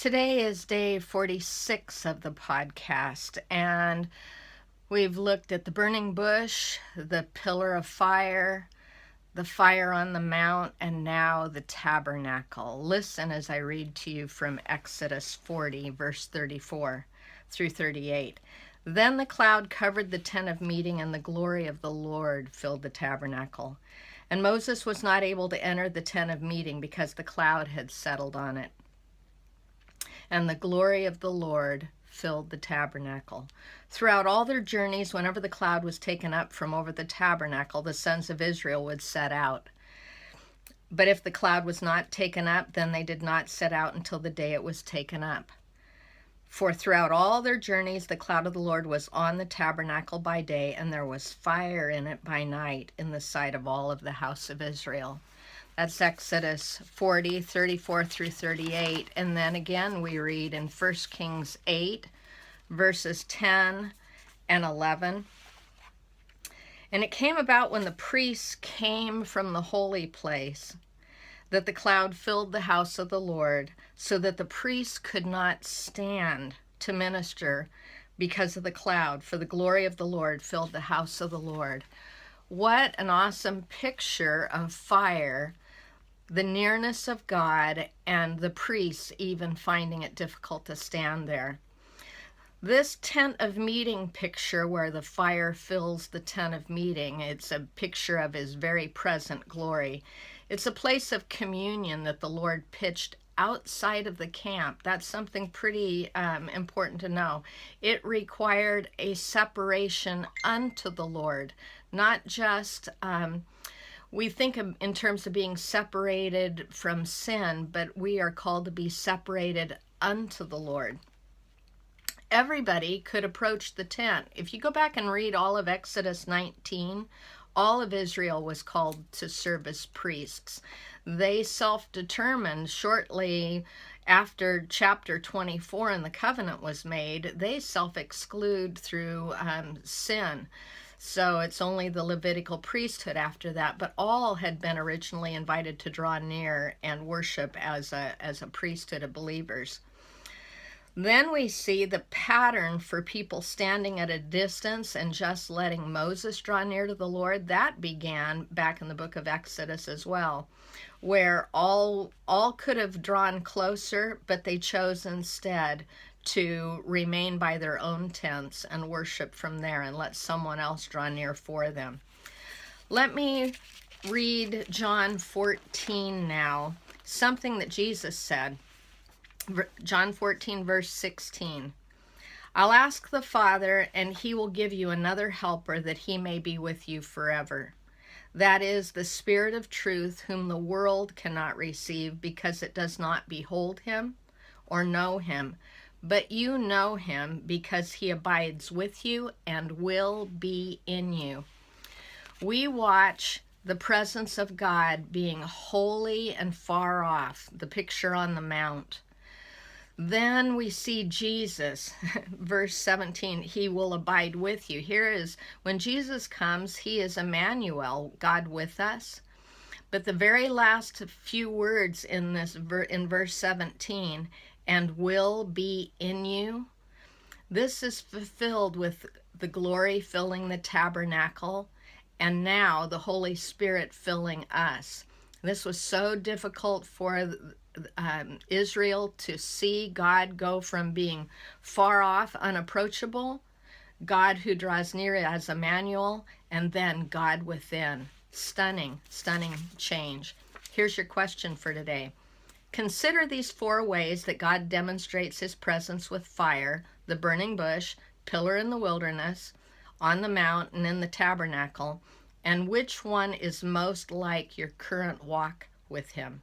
Today is day 46 of the podcast, and we've looked at the burning bush, the pillar of fire, the fire on the mount, and now the tabernacle. Listen as I read to you from Exodus 40, verse 34 through 38. Then the cloud covered the tent of meeting, and the glory of the Lord filled the tabernacle. And Moses was not able to enter the tent of meeting because the cloud had settled on it. And the glory of the Lord filled the tabernacle. Throughout all their journeys, whenever the cloud was taken up from over the tabernacle, the sons of Israel would set out. But if the cloud was not taken up, then they did not set out until the day it was taken up. For throughout all their journeys, the cloud of the Lord was on the tabernacle by day, and there was fire in it by night in the sight of all of the house of Israel. That's Exodus 40, 34 through 38. And then again we read in 1 Kings 8, verses 10 and 11. And it came about when the priests came from the holy place that the cloud filled the house of the Lord, so that the priests could not stand to minister because of the cloud, for the glory of the Lord filled the house of the Lord. What an awesome picture of fire, the nearness of God, and the priests even finding it difficult to stand there. This tent of meeting picture where the fire fills the tent of meeting, it's a picture of his very present glory. It's a place of communion that the Lord pitched outside of the camp. That's something pretty important to know. It required a separation unto the Lord, not just we think in terms of being separated from sin, but we are called to be separated unto the Lord. Everybody could approach the tent. If you go back and read all of Exodus 19, all of Israel was called to serve as priests. They self-determined shortly after chapter 24 and the covenant was made, they self-exclude through sin. So it's only the Levitical priesthood after that, but all had been originally invited to draw near and worship as a priesthood of believers. Then we see the pattern for people standing at a distance and just letting Moses draw near to the Lord. That began back in the book of Exodus as well, where all could have drawn closer, but they chose instead to remain by their own tents and worship from there and let someone else draw near for them. Let me read John 14 now, something that Jesus said. John 14, verse 16. I'll ask the Father, and he will give you another helper, that he may be with you forever. That is the Spirit of truth, whom the world cannot receive, because it does not behold him or know him. But you know him, because he abides with you and will be in you. We watch the presence of God being holy and far off, the picture on the mount. Then we see Jesus, verse 17, he will abide with you. Here is, when Jesus comes, he is Emmanuel, God with us. But the very last few words in in verse 17, and will be in you, this is fulfilled with the glory filling the tabernacle, and now the Holy Spirit filling us. This was so difficult for Israel to see God go from being far off, unapproachable, God who draws near as Emmanuel, and then God within. Stunning, stunning change. Here's your question for today. Consider these 4 ways that God demonstrates his presence with fire: the burning bush, pillar in the wilderness, on the mount, and in the tabernacle, and which one is most like your current walk with him?